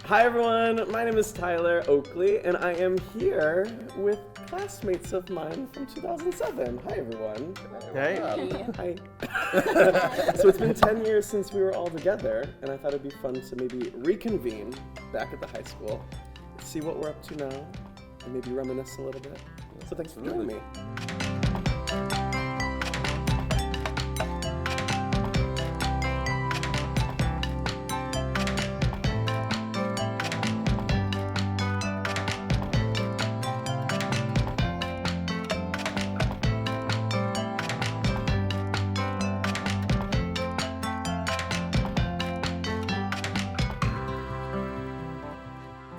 Hi everyone, my name is Tyler Oakley, and I am here with classmates of mine from 2007. Hi everyone. Hey. Hi. So it's been 10 years since we were all together, and I thought it'd be fun to maybe reconvene back at the high school, see what we're up to now, and maybe reminisce a little bit. So thanks for joining me.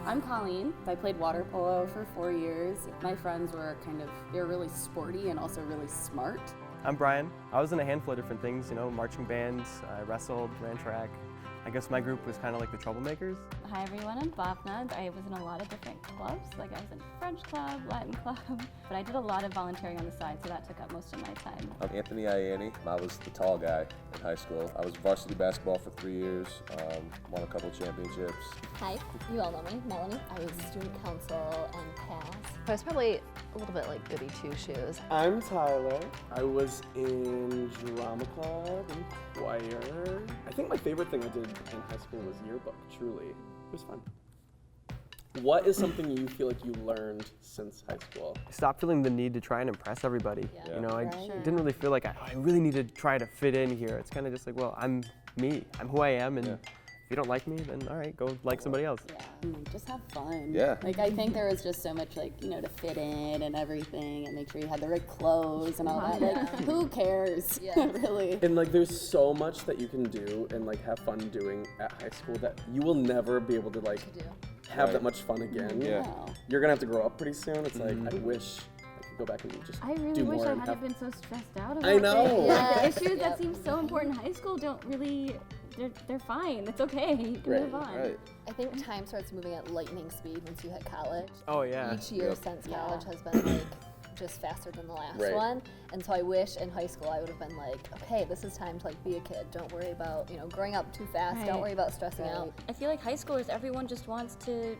I'm Colleen. I played water polo for 4 years. My friends were they were really sporty and also really smart. I'm Brian. I was in a handful of different things, marching bands, I wrestled, ran track. I guess my group was kind of like the troublemakers. Hi everyone, I'm Bhavna. I was in a lot of different clubs, like I was in French club, Latin club, but I did a lot of volunteering on the side, so that took up most of my time. I'm Anthony Ianni. I was the tall guy in high school. I was varsity basketball for 3 years, won a couple championships. Hi, you all know me, Melanie. I was student council and PAS. I was probably a little bit like goody two-shoes. I'm Tyler. I was in drama club and choir. I think my favorite thing I did in high school was yearbook, truly. It was fun. What is something you feel like you learned since high school? Stop feeling the need to try and impress everybody. Yeah. I didn't really feel like I really need to try to fit in here. It's kind of just like, well, I'm me. I'm who I am, and if you don't like me, then all right, go like somebody else. Yeah, just have fun. Yeah. I think there was just so much to fit in and everything and make sure you had the right clothes and all that. Who cares? Yeah. Really. And there's so much that you can do and have fun doing at high school that you will never be able to have that much fun again. Yeah. Wow. You're gonna have to grow up pretty soon. It's I wish I could go back and just I really do wish more I and hadn't have. been so stressed out about I know. things. Yeah. The issues that seem so important in high school don't really, they're fine. It's okay. You can move on. Right. I think time starts moving at lightning speed once you hit college. Oh yeah. Each year since college has been just faster than the last one. And so I wish in high school I would have been okay, this is time to be a kid. Don't worry about, growing up too fast. Don't worry about stressing out. I feel like high schoolers, everyone just wants to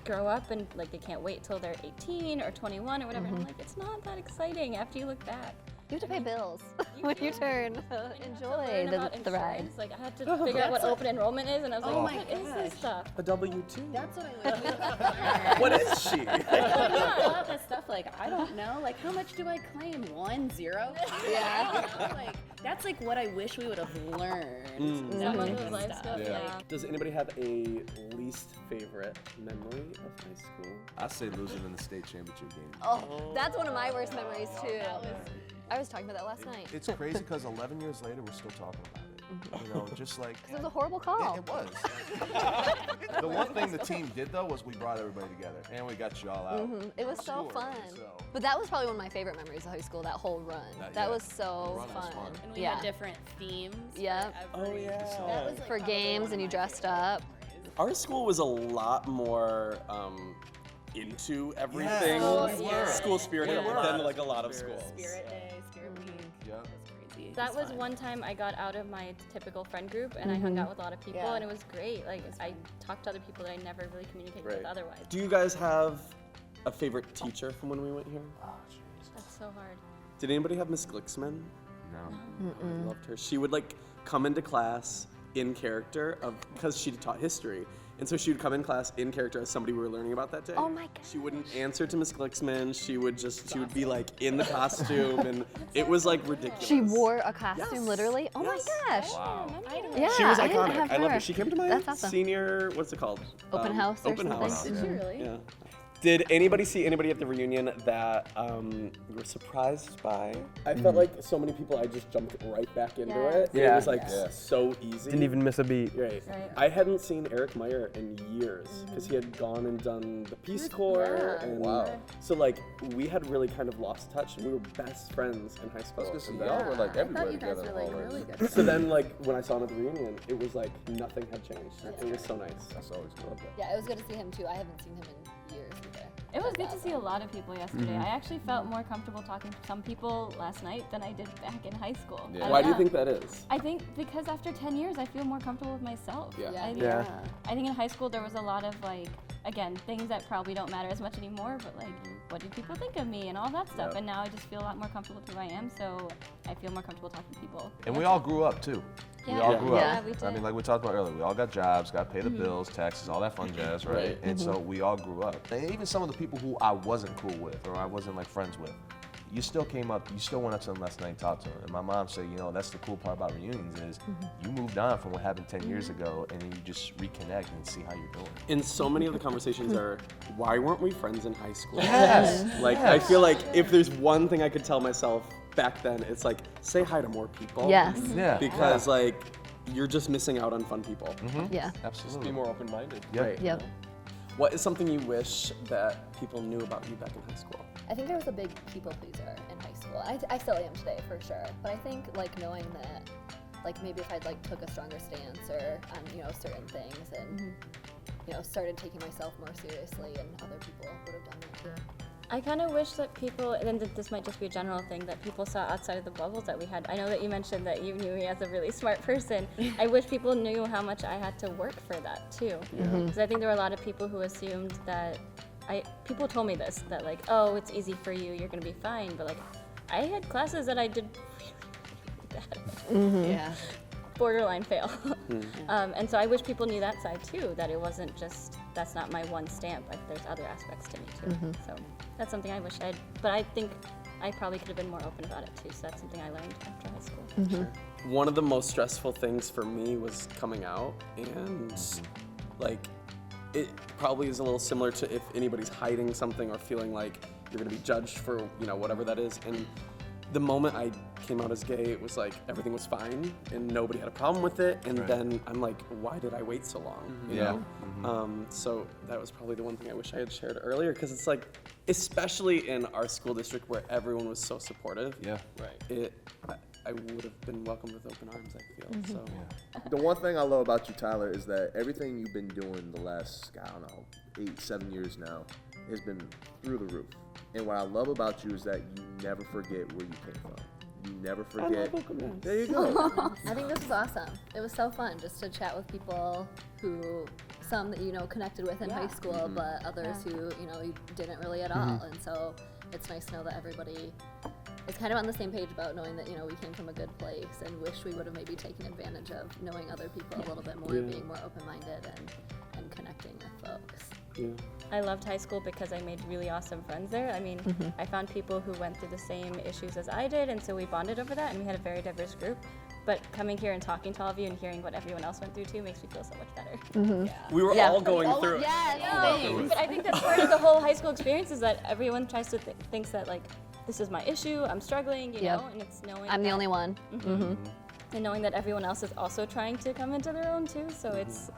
grow up and they can't wait till they're 18 or 21 or whatever. And I'm it's not that exciting after you look back. You have to pay bills when you turn. Enjoy the ride. I had to figure out what open enrollment is, and I was what is this stuff? A W-2. That's what I What is she? a lot of this stuff, I don't know, how much do I claim? 1, 0? Yeah. That's what I wish we would have learned. Some of those life stuff, yeah. Does anybody have a least favorite memory of high school? I say losing in the state championship game. Oh, that's one of my worst memories too. I was talking about that last night. It's crazy because 11 years later, we're still talking about it. Just It was a horrible call. It was. The one thing the team did, though, was we brought everybody together, and we got you all out. It was so Scored, fun. so- But that was probably one of my favorite memories of high school, that whole run. That was so run was fun. fun. And we had different themes. Yep. Oh yeah. That was For games and you dressed up. Our school was a lot more into everything. School spirit than a lot of schools. Spirit Day, Spirit Week. Yeah. That was crazy. That was one time I got out of my typical friend group and I hung out with a lot of people and it was great. I talked to other people that I never really communicated with otherwise. Do you guys have a favorite teacher from when we went here? That's so hard. Did anybody have Miss Glicksman? No. I loved her. She would come into class in character because she taught history. And so she would come in class in character as somebody we were learning about that day. Oh my gosh. She wouldn't answer to Miss Glicksman. She would be in the costume, and it was ridiculous. She wore a costume, literally? Oh my gosh. Wow. Yeah, She was I didn't iconic. have I loved her. her. She came to my That's awesome. senior, what's it called? Open house or Open something? house. Did she really? Yeah. Did anybody see anybody at the reunion that you were surprised by? I felt like so many people, I just jumped right back into it. Yeah. It was so easy. Didn't even miss a beat. Right. I hadn't seen Eric Meyer in years because he had gone and done the Peace Corps. And so we had really kind of lost touch, and we were best friends in high school. Y'all were everywhere you guys together. were really good. So then when I saw him at the reunion, it was nothing had changed. It was so nice. That's always good. Yeah, it was good to see him too. I haven't seen him in years either. It was good to see a lot of people yesterday. I actually felt more comfortable talking to some people last night than I did back in high school. Yeah. Why do you think that is? I think because after 10 years, I feel more comfortable with myself. Yeah. I think in high school there was a lot of like, again, things that probably don't matter as much anymore, but like, what do people think of me and all that stuff. Yeah. And now I just feel a lot more comfortable with who I am, so I feel more comfortable talking to people. And we all grew up too. We Yeah. all grew Yeah. up. we did. I mean, like we talked about earlier, we all got jobs, got to pay the bills, taxes, all that fun jazz, right? Right. And so we all grew up. And even some of the people who I wasn't cool with or I wasn't like friends with, you still came up, you still went up to them last night and talked to them. And my mom said, you know, that's the cool part about reunions is you moved on from what happened 10 years ago and then you just reconnect and see how you're doing. And so many of the conversations are, why weren't we friends in high school? Yes. Like, I feel like if there's one thing I could tell myself back then, it's like, say hi to more people. Yes. Yeah. Because, like, you're just missing out on fun people. Yeah. Absolutely. Be more open-minded. Yep. Right. Yep. What is something you wish that people knew about you back in high school? I think I was a big people pleaser in high school. I still am today for sure. But I think like knowing that, like maybe if I'd like took a stronger stance or on certain things and started taking myself more seriously, and other people would have done that too. I kind of wish that people, and this might just be a general thing, that people saw outside of the bubbles that we had. I know that you mentioned that you knew me as a really smart person. I wish people knew how much I had to work for that too. Because I think there were a lot of people who assumed that, people told me this, that like, oh, it's easy for you, you're gonna be fine. But like, I had classes that I did really bad. Yeah. Borderline fail. And so I wish people knew that side too, that it wasn't just, that's not my one stamp, like there's other aspects to me too. So that's something I wish I'd, but I think I probably could have been more open about it too, so that's something I learned after high school. One of the most stressful things for me was coming out, and like, it probably is a little similar to if anybody's hiding something or feeling like you're gonna be judged for, whatever that is. And the moment I came out as gay, it was like everything was fine and nobody had a problem with it. And then I'm like, why did I wait so long? You know? So that was probably the one thing I wish I had shared earlier, because it's like, especially in our school district where everyone was so supportive. Yeah. Right. I would have been welcomed with open arms, I feel. So. The one thing I love about you, Tyler, is that everything you've been doing the last, 8-7 years now has been through the roof. And what I love about you is that you never forget where you came from. You never forget. There you go. I think this was awesome. It was so fun just to chat with people who, some that connected with in high school, but others who you didn't really at all. And so it's nice to know that everybody is kind of on the same page about knowing that we came from a good place, and wish we would have maybe taken advantage of knowing other people a little bit more, being more open-minded and connecting with folks. Yeah. I loved high school because I made really awesome friends there. I mean, I found people who went through the same issues as I did, and so we bonded over that, and we had a very diverse group. But coming here and talking to all of you and hearing what everyone else went through too makes me feel so much better. We were all going through it. Yes. But I think that's part of the whole high school experience, is that everyone tries to thinks that like, this is my issue, I'm struggling, you know, and it's knowing I'm the that- only one. and knowing that everyone else is also trying to come into their own too, so it's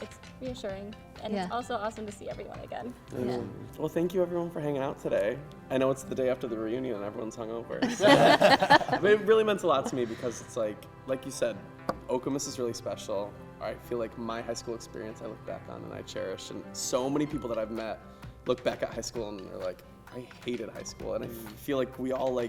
reassuring, and it's also awesome to see everyone again. Yeah. Well, thank you everyone for hanging out today. I know it's the day after the reunion and everyone's hungover. But it really meant a lot to me because it's like you said, Okemos is really special. I feel like my high school experience I look back on and I cherish, and so many people that I've met look back at high school and they're like, I hated high school, and I feel like we all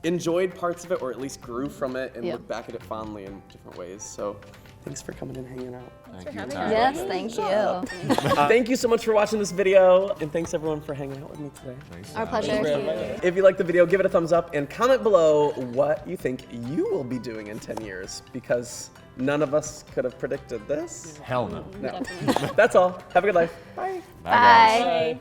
enjoyed parts of it, or at least grew from it, and look back at it fondly in different ways. So thanks for coming and hanging out. Thanks for having us. Yes, thank you. Thank you so much for watching this video, and thanks everyone for hanging out with me today. Our pleasure. If you liked the video, give it a thumbs up and comment below what you think you will be doing in 10 years, because none of us could have predicted this. Hell no. No. That's all. Have a good life. Bye. Bye. Bye.